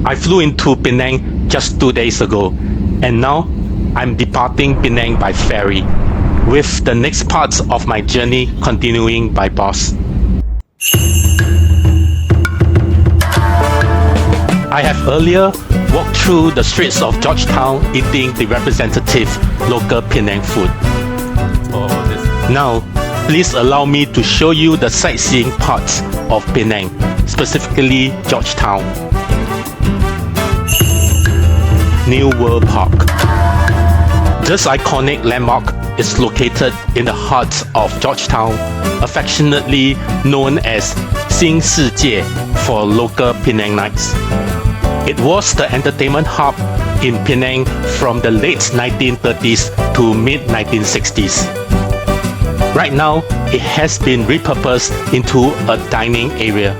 I flew into Penang just 2 days ago, and now I'm departing Penang by ferry, with the next parts of my journey continuing by bus. I have earlier walked through the streets of Georgetown eating the representative local Penang food. Now, please allow me to show you the sightseeing parts of Penang, specifically Georgetown. New World Park. This iconic landmark is located in the heart of Georgetown, affectionately known as Sing Si Jie for local Penangites. It was the entertainment hub in Penang from the late 1930s to mid-1960s. Right now, it has been repurposed into a dining area.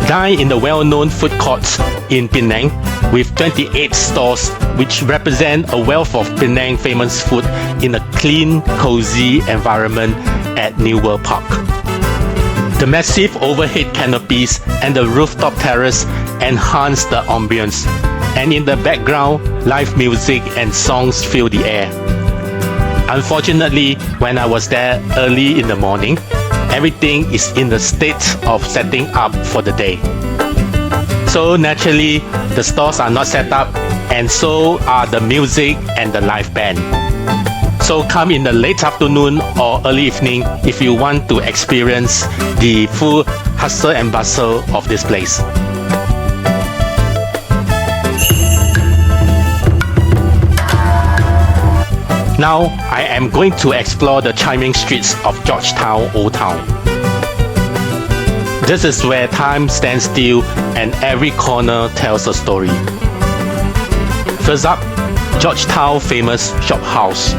Dine in the well-known food courts in Penang with 28 stores which represent a wealth of Penang famous food in a clean, cozy environment at New World Park. The massive overhead canopies and the rooftop terrace enhance the ambience, and in the background, live music and songs fill the air. Unfortunately, when I was there early in the morning, everything is in the state of setting up for the day. So naturally, the stores are not set up, and so are the music and the live band. So come in the late afternoon or early evening if you want to experience the full hustle and bustle of this place. Now, I am going to explore the chiming streets of Georgetown Old Town. This is where time stands still and every corner tells a story. First up, Georgetown famous shophouse.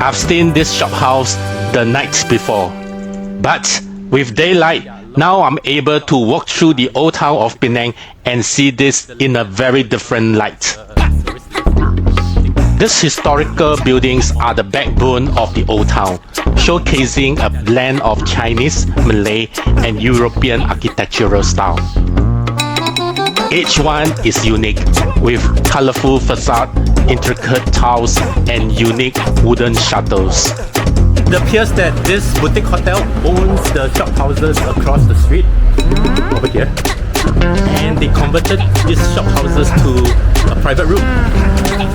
I've seen this shophouse the night before, but with daylight, now I'm able to walk through the old town of Penang and see this in a very different light. These historical buildings are the backbone of the old town, showcasing a blend of Chinese, Malay, and European architectural style. Each one is unique, with colorful facade, intricate tiles, and unique wooden shutters. It appears that this boutique hotel owns the shophouses across the street, over here, and they converted these shophouses to a private room.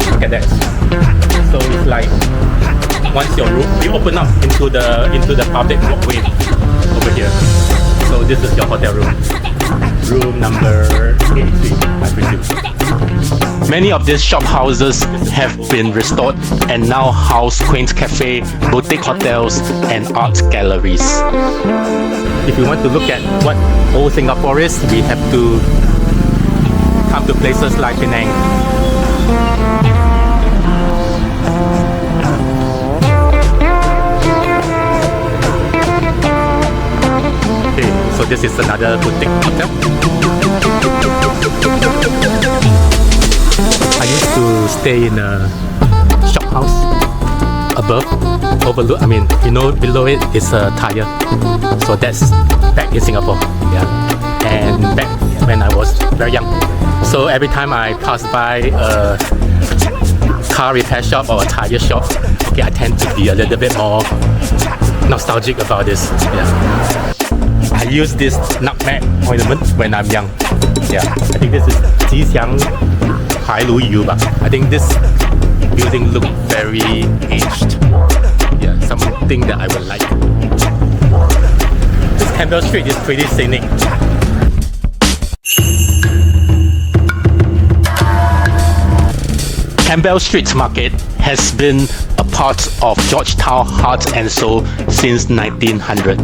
Look at that. So it's like once your room, you open up into the public walkway over here. So this is your hotel room. Room number 83, I presume. Many of these shophouses have been restored and now house quaint cafe, boutique hotels, and art galleries. If you want to look at what old Singapore is, we have to come to places like Penang. Okay, so this is another boutique hotel. I used to stay in a shop house above, overlook. Below it is a tire. So that's back in Singapore. Yeah, and back when I was very young. So every time I pass by a car repair shop or a tire shop, okay, I tend to be a little bit more nostalgic about this. Yeah. I use this nutmeg ointment when I'm young. Yeah, I think this is Jixiang Hailu Yu. I think this building looks very aged. Yeah, something that I would like. This Campbell Street is pretty scenic. Campbell Street Market has been a part of Georgetown heart and soul since 1900.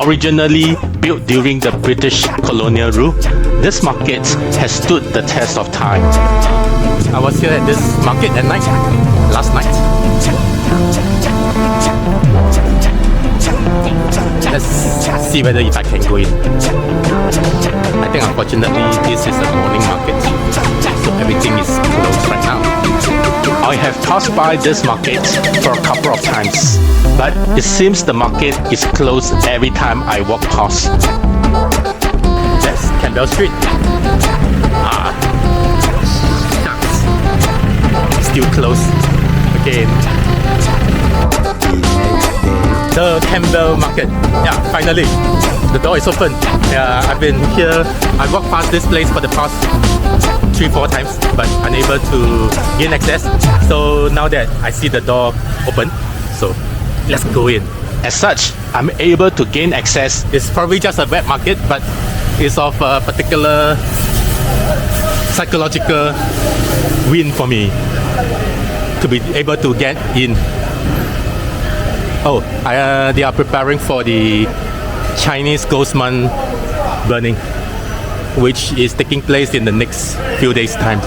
Originally built during the British colonial rule, this market has stood the test of time. I was here at this market at night, last night. Let's see whether if I can go in. I think unfortunately this is a morning market, so everything is closed right now. I have passed by this market for a couple of times, but it seems the market is closed every time I walk past. Let's Campbell Street. Still closed again. The Campbell Market. Yeah, finally, the door is open. Yeah, I've been here. I walked past this place for the past 3-4 times, but unable to gain access. So now that I see the door open, so let's go in. As such, I'm able to gain access. It's probably just a wet market, but it's of a particular psychological win for me to be able to get in. Oh, they are preparing for the Chinese Ghost Month burning, which is taking place in the next few days' time.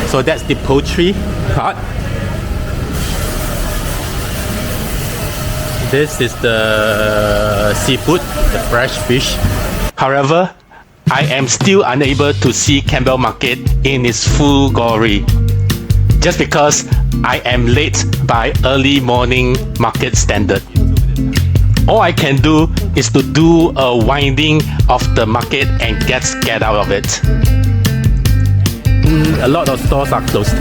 So that's the poultry part. This is the seafood, the fresh fish. However, I am still unable to see Campbell Market in its full glory, just because I am late by early morning market standard. All I can do is to do a winding of the market and get out of it. A lot of stores are closed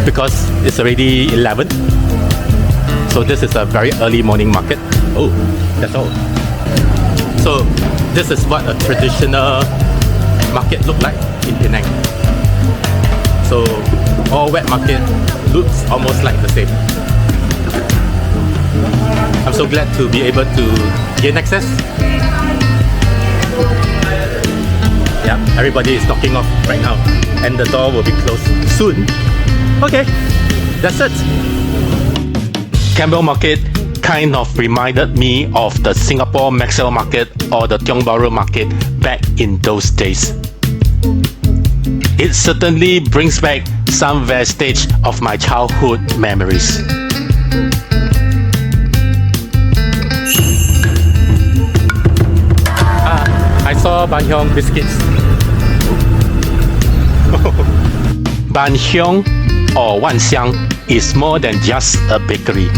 because it's already 11. So this is a very early morning market. Oh, that's all. So this is what a traditional market look like in Penang. So all wet market looks almost like the same. I'm so glad to be able to gain access. Yeah, everybody is knocking off right now, and the door will be closed soon. Okay, that's it. Campbell Market kind of reminded me of the Singapore Maxwell Market or the Tiong Bahru Market back in those days. It certainly brings back some vestige of my childhood memories. I saw Ban Heang biscuits. Ban Heang or Wan Xiang is more than just a bakery.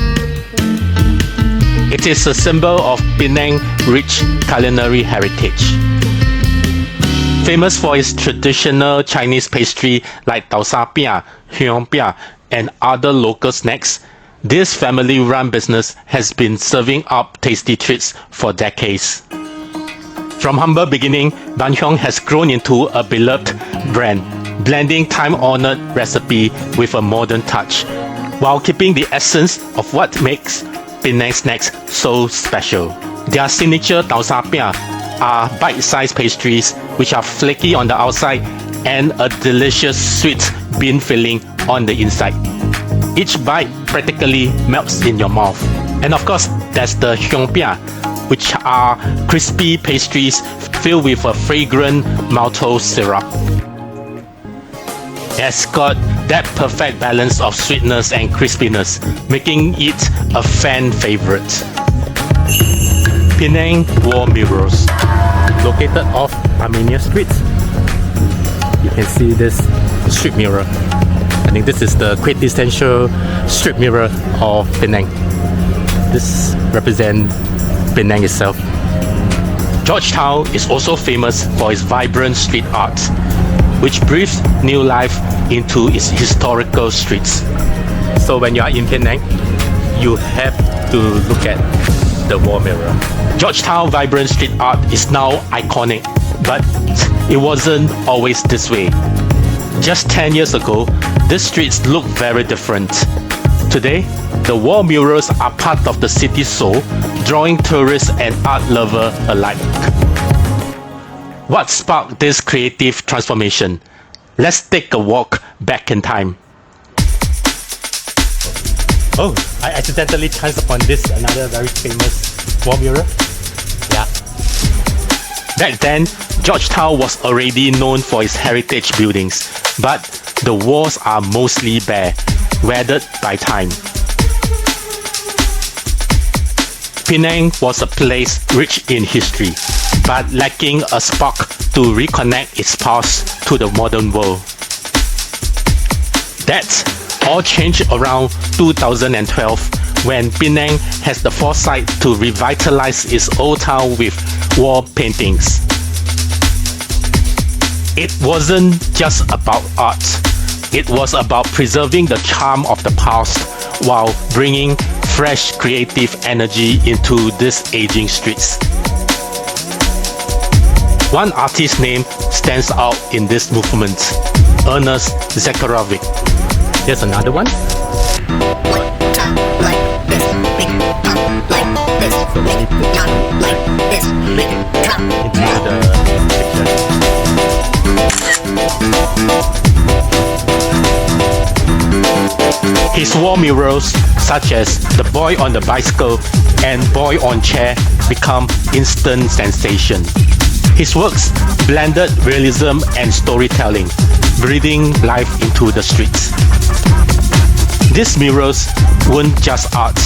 It is a symbol of Penang rich culinary heritage. Famous for its traditional Chinese pastry like piah, piah, and other local snacks, this family-run business has been serving up tasty treats for decades. From humble beginning, Ban Heang has grown into a beloved brand, blending time-honored recipe with a modern touch, while keeping the essence of what makes Penang snacks so special. Their signature piah are bite-sized pastries which are flaky on the outside and a delicious sweet bean filling on the inside. Each bite practically melts in your mouth. And of course, there's the piah, which are crispy pastries filled with a fragrant maltose syrup. It's got that perfect balance of sweetness and crispiness, making it a fan favorite. Penang wall murals, located off Armenia Street. You can see this street mural. I think this is the quintessential street mural of Penang. This represents Penang itself. Georgetown is also famous for its vibrant street art, which breathes new life into its historical streets. So when you are in Penang, you have to look at the wall mirror. Georgetown vibrant street art is now iconic, but it wasn't always this way. Just 10 years ago, the streets looked very different. Today, the wall murals are part of the city's soul, drawing tourists and art lovers alike. What sparked this creative transformation? Let's take a walk back in time. Oh, I accidentally chanced upon this, another very famous wall mural. Yeah. Back then, Georgetown was already known for its heritage buildings, but the walls are mostly bare, weathered by time. Penang was a place rich in history, but lacking a spark to reconnect its past to the modern world. That all changed around 2012 when Penang has the foresight to revitalize its old town with wall paintings. It wasn't just about art. It was about preserving the charm of the past while bringing fresh creative energy into these aging streets. One artist's name stands out in this movement, Ernest Zacharevic. Here's another one. His wall murals, such as The Boy on the Bicycle and Boy on Chair, become instant sensation. His works blended realism and storytelling, breathing life into the streets. These murals weren't just art.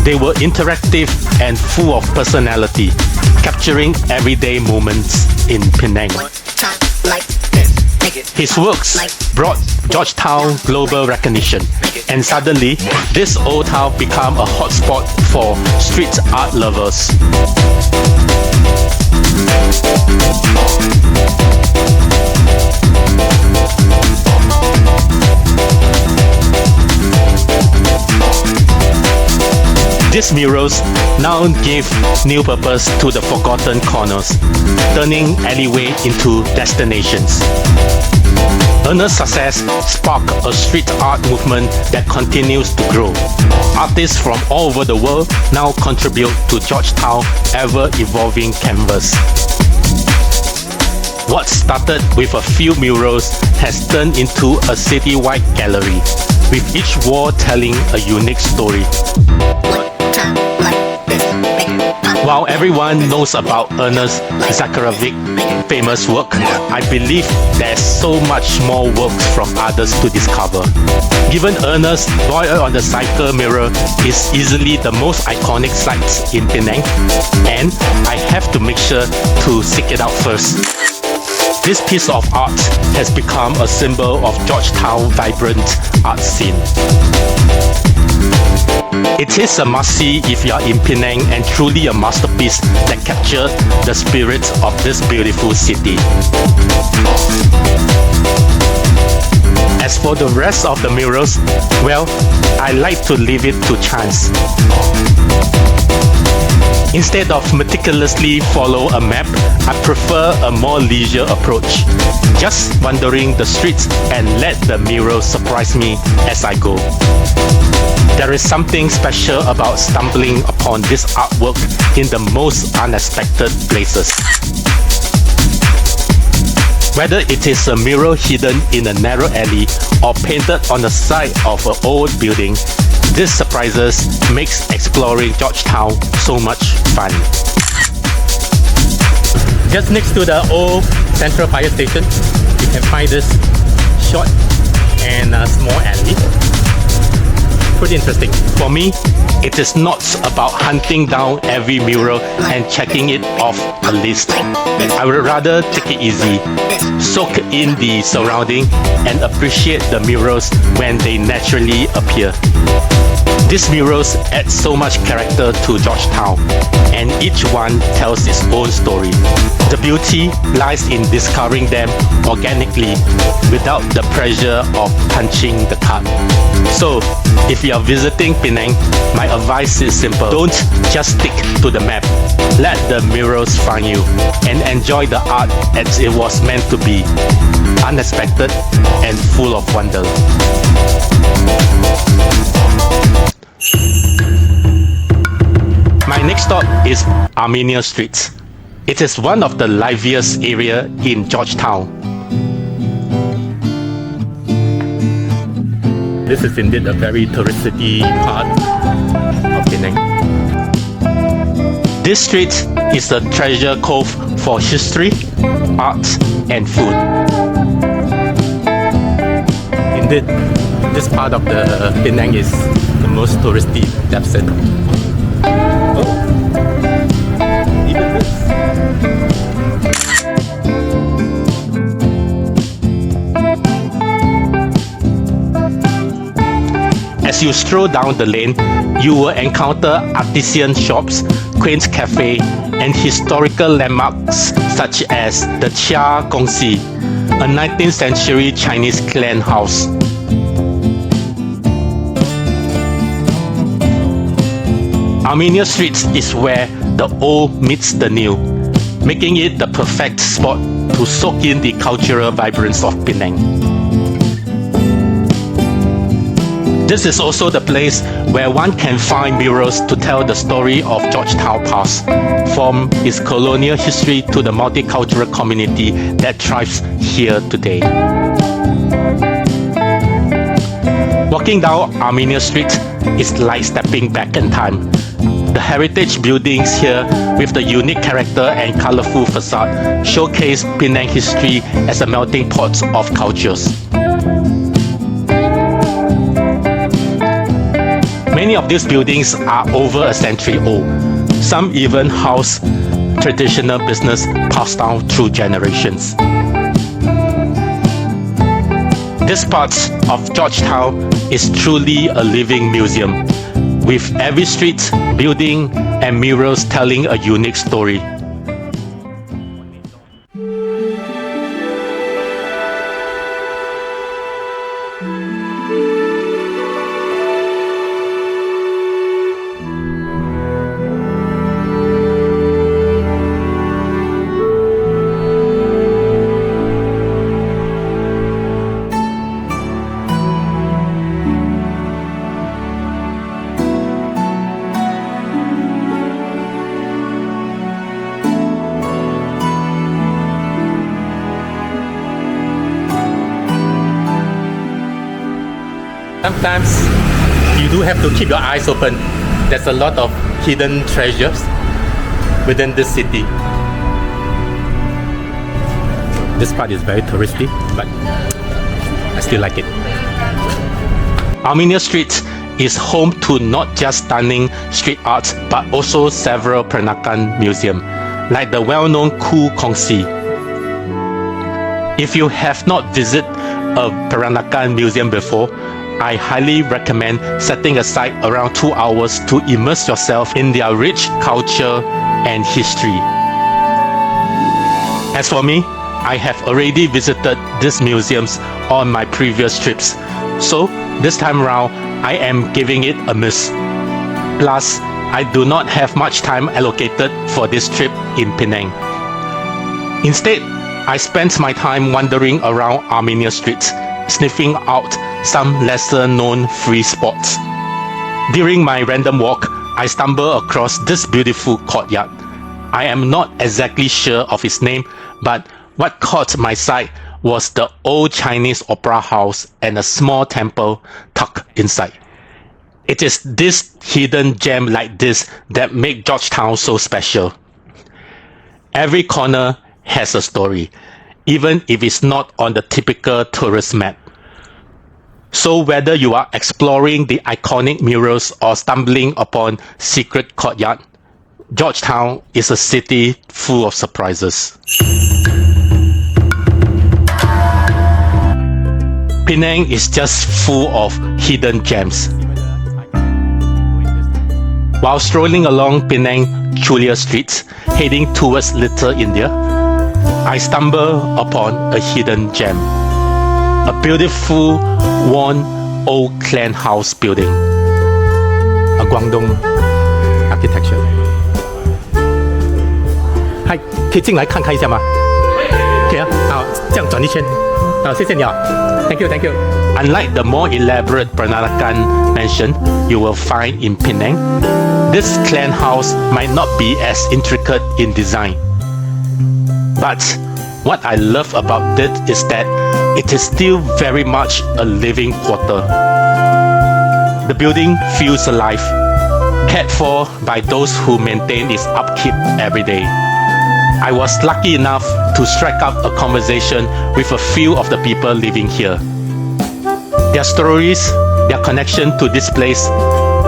They were interactive and full of personality, capturing everyday moments in Penang. His works brought Georgetown global recognition, and suddenly, this old town became a hotspot for street art lovers. These murals now give new purpose to the forgotten corners, turning alleyway into destinations. Ernest's success sparked a street art movement that continues to grow. Artists from all over the world now contribute to Georgetown's ever-evolving canvas. What started with a few murals has turned into a citywide gallery, with each wall telling a unique story. While everyone knows about Ernest Zacharevic's famous work, I believe there's so much more works from others to discover. Given Ernest's Boy on the Cycle mural is easily the most iconic sight in Penang, and I have to make sure to seek it out first. This piece of art has become a symbol of Georgetown's vibrant art scene. It is a must-see if you are in Penang, and truly a masterpiece that captures the spirit of this beautiful city. As for the rest of the murals, well, I like to leave it to chance. Instead of meticulously follow a map, I prefer a more leisure approach. Just wandering the streets and let the murals surprise me as I go. There is something special about stumbling upon this artwork in the most unexpected places. Whether it is a mural hidden in a narrow alley or painted on the side of an old building, these surprises makes exploring Georgetown so much fun. Just next to the old Central Fire Station, you can find this short and small alley. Pretty interesting. For me, it is not about hunting down every mural and checking it off a list. I would rather take it easy, soak in the surrounding, and appreciate the murals when they naturally appear. These murals add so much character to Georgetown, and each one tells its own story. The beauty lies in discovering them organically without the pressure of punching the card. So, if you are visiting Penang, my advice is simple. Don't just stick to the map. Let the murals find you and enjoy the art as it was meant to be, unexpected and full of wonder. My next stop is Armenia Street. It is one of the liveliest areas in Georgetown. This is indeed a very touristy part of Penang. This street is a treasure cove for history, art, and food. Indeed, this part of the Penang is the most touristy I've seen. Oh, even this. As you stroll down the lane, you will encounter artisan shops, quaint cafes, and historical landmarks such as the Chia Gongxi, a 19th century Chinese clan house. Armenia Street is where the old meets the new, making it the perfect spot to soak in the cultural vibrance of Penang. This is also the place where one can find murals to tell the story of Georgetown past, from its colonial history to the multicultural community that thrives here today. Walking down Armenia Street is like stepping back in time. The heritage buildings here with the unique character and colorful facade showcase Penang history as a melting pot of cultures. Many of these buildings are over a century old. Some even house traditional business passed down through generations. This part of Georgetown is truly a living museum, with every street, building, and murals telling a unique story. Sometimes you do have to keep your eyes open. There's a lot of hidden treasures within this city. This part is very touristy, but I still like it. Armenia Street is home to not just stunning street art, but also several Peranakan museums, like the well-known Ku Kongsi. If you have not visited a Peranakan museum before, I highly recommend setting aside around 2 hours to immerse yourself in their rich culture and history. As for me, I have already visited these museums on my previous trips, so this time around, I am giving it a miss. Plus, I do not have much time allocated for this trip in Penang. Instead, I spent my time wandering around Armenia Street, sniffing out some lesser-known free spots. During my random walk, I stumbled across this beautiful courtyard. I am not exactly sure of its name, but what caught my sight was the old Chinese opera house and a small temple tucked inside. It is this hidden gem like this that make Georgetown so special. Every corner has a story, even if it's not on the typical tourist map. So whether you are exploring the iconic murals or stumbling upon secret courtyard, Georgetown is a city full of surprises. Penang is just full of hidden gems. While strolling along Penang Chulia Street, heading towards Little India, I stumbled upon a hidden gem. A beautiful, worn, old clan house building. A Guangdong architecture. 嗨，可以进来看看一下吗？可以啊，好，这样转一圈。好，谢谢你啊。Thank you, thank you. Unlike the more elaborate Peranakan mansion you will find in Penang, this clan house might not be as intricate in design. But what I love about it is that it is still very much a living quarter. The building feels alive, cared for by those who maintain its upkeep every day. I was lucky enough to strike up a conversation with a few of the people living here. Their stories, their connection to this place,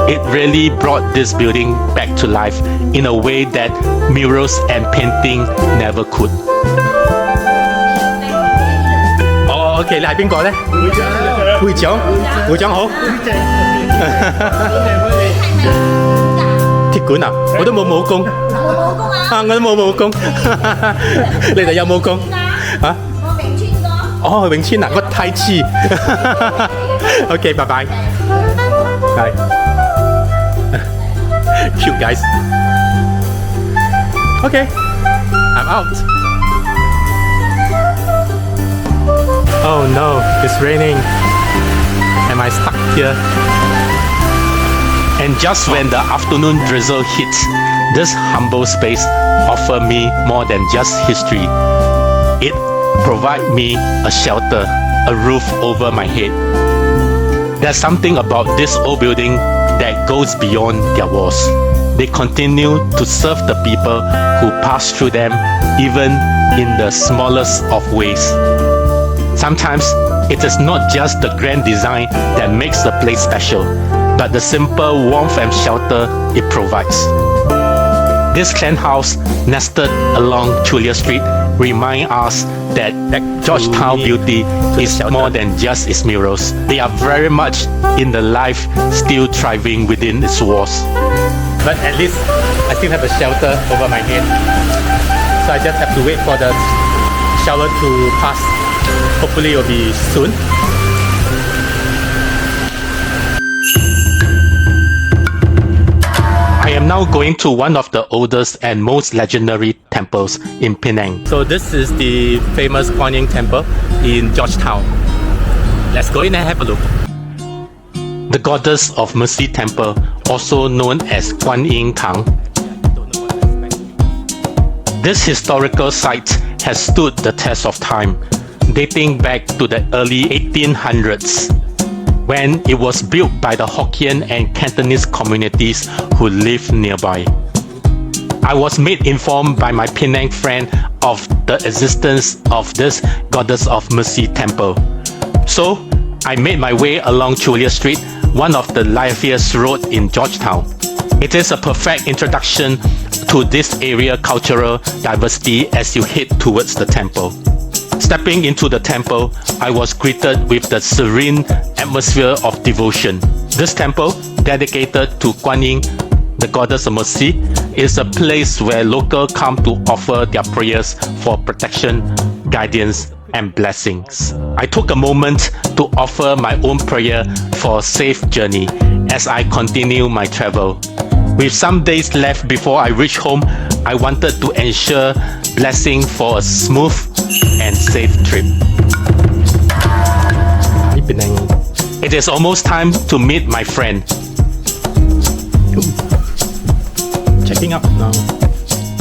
it really brought this building back to life in a way that murals and painting never could. OK， 你係邊個咧？會長，會長好。鐵館啊？我都冇武功。冇武功啊！啊，我都冇武功。你哋有武功？啊？我詠春哥。哦，詠春啊，我太痴。OK， 拜拜。Bye. Cute guys. Okay, I'm out. Oh no, it's raining. Am I stuck here? And just when the afternoon drizzle hits, this humble space offers me more than just history. It provides me a shelter, a roof over my head. There's something about this old building that goes beyond their walls. They continue to serve the people who pass through them, even in the smallest of ways. Sometimes it is not just the grand design that makes the place special, but the simple warmth and shelter it provides. This clan house, nested along Chulia Street, reminds us that Georgetown beauty is more than just its murals. They are very much in the life still thriving within its walls. But at least I still have a shelter over my head. So I just have to wait for the shower to pass. Hopefully it will be soon. I am now going to one of the oldest and most legendary temples in Penang. So this is the famous Kuan Yin temple in Georgetown. Let's go in and have a look. The Goddess of Mercy Temple, also known as Kuan Yin Tang. This historical site has stood the test of time, dating back to the early 1800s, when it was built by the Hokkien and Cantonese communities who lived nearby. I was made informed by my Penang friend of the existence of this Goddess of Mercy temple. So, I made my way along Chulia Street, one of the liveliest roads in Georgetown. It is a perfect introduction to this area cultural diversity as you head towards the temple. Stepping into the temple, I was greeted with the serene atmosphere of devotion. This temple, dedicated to Kuan Yin, the Goddess of Mercy, is a place where locals come to offer their prayers for protection, guidance, and blessings. I took a moment to offer my own prayer for a safe journey as I continue my travel. With some days left before I reach home, I wanted to ensure blessing for a smooth and safe trip. It is almost time to meet my friend. Checking out now.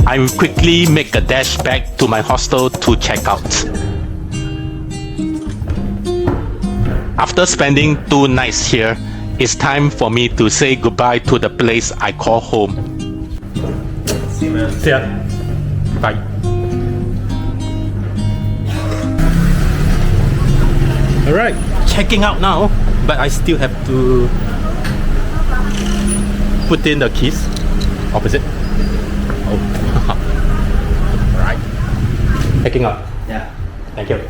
I quickly make a dash back to my hostel to check out. After spending 2 nights here, it's time for me to say goodbye to the place I call home. See ya. Bye. Alright, checking out now, but I still have to put in the keys. Opposite. Oh. Alright. Checking out. Yeah. Thank you.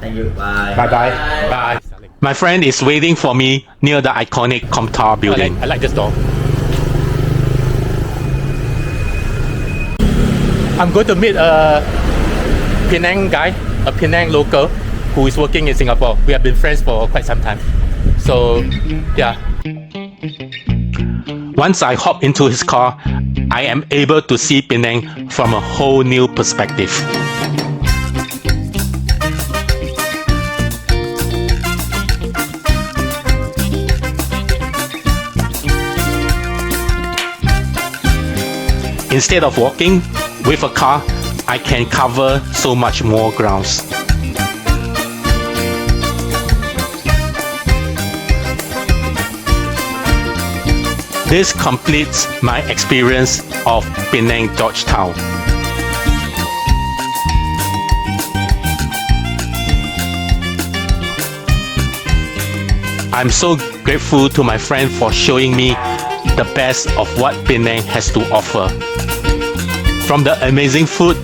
Thank you. Bye. Bye bye. Bye. My friend is waiting for me near the iconic Comtar building. I like this door. I'm going to meet a Penang guy, a Penang local who is working in Singapore. We have been friends for quite some time. So, yeah. Once I hop into his car, I am able to see Penang from a whole new perspective. Instead of walking with a car, I can cover so much more grounds. This completes my experience of Penang Georgetown. I'm so grateful to my friend for showing me the best of what Penang has to offer. From the amazing food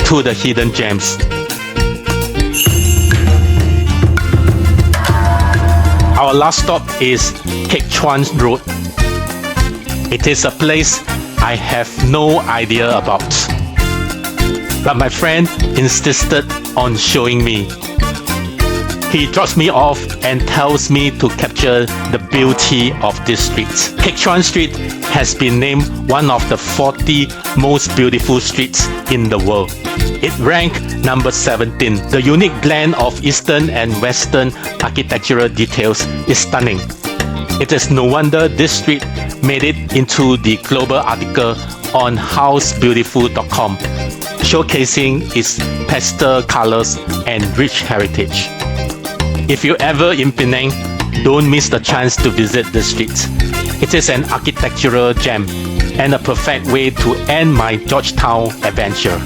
to the hidden gems. Our last stop is Kek Chuan Road. It is a place I have no idea about. But my friend insisted on showing me. He drops me off and tells me to capture the beauty of this street. Kek Chuan Street has been named one of the 40 most beautiful streets in the world. It ranked number 17. The unique blend of Eastern and Western architectural details is stunning. It is no wonder this street made it into the global article on housebeautiful.com, showcasing its pastel colors and rich heritage. If you're ever in Penang, don't miss the chance to visit the street. It is an architectural gem and a perfect way to end my Georgetown adventure.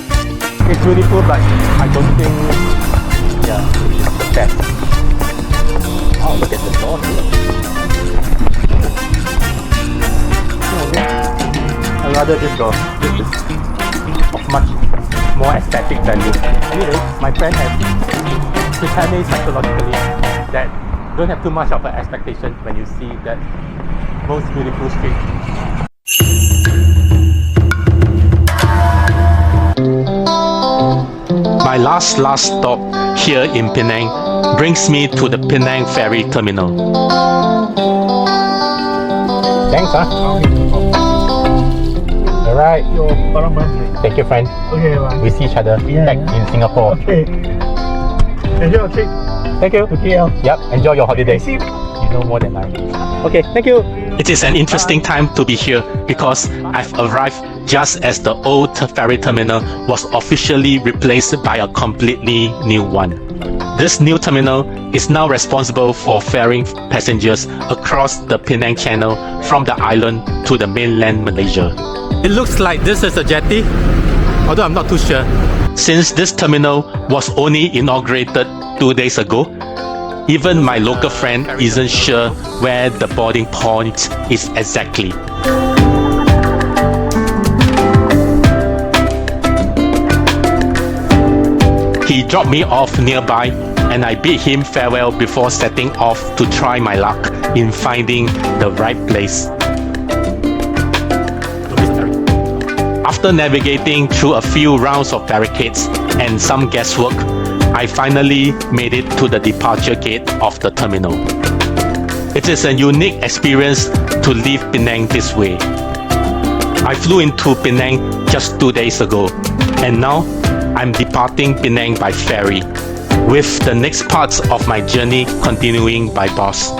It's beautiful, but I don't think it's the best. Oh, look at the door here. I'd rather just go. This is of much more aesthetic value. Anyway, my friend has prepared me psychologically that don't have too much of an expectation when you see that most beautiful street. My last stop here in Penang brings me to the Penang ferry terminal. Thanks, Alright. Thank you, friend. Okay, bye. We see each other back in Singapore. Okay. Enjoy your trip. Thank you. To KL. Yep, enjoy your holiday. See you. You know more than I. Okay, thank you. It is an interesting time to be here because I've arrived just as the old ferry terminal was officially replaced by a completely new one. This new terminal is now responsible for ferrying passengers across the Penang Channel from the island to the mainland Malaysia. It looks like this is a jetty, although I'm not too sure. Since this terminal was only inaugurated 2 days ago, even my local friend isn't sure where the boarding point is exactly. He dropped me off nearby and I bid him farewell before setting off to try my luck in finding the right place. After navigating through a few rounds of barricades and some guesswork, I finally made it to the departure gate of the terminal. It is a unique experience to leave Penang this way. I flew into Penang just 2 days ago, and now I'm departing Penang by ferry, with the next parts of my journey continuing by bus.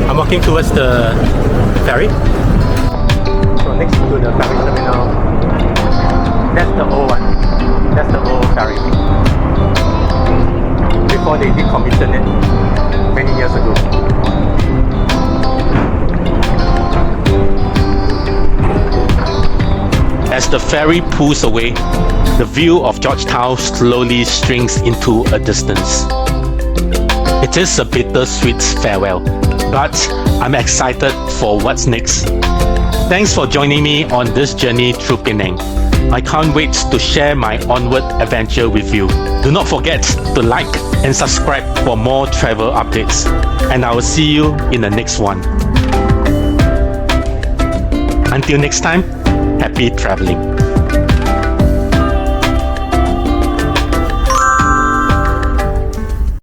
I'm walking towards the ferry. So next to the ferry terminal, that's the old one. That's the old ferry. Before they decommissioned it many years ago. As the ferry pulls away, the view of Georgetown slowly shrinks into a distance. It is a bittersweet farewell, but I'm excited for what's next. Thanks for joining me on this journey through Penang. I can't wait to share my onward adventure with you. Do not forget to like and subscribe for more travel updates. And I will see you in the next one. Until next time, happy traveling.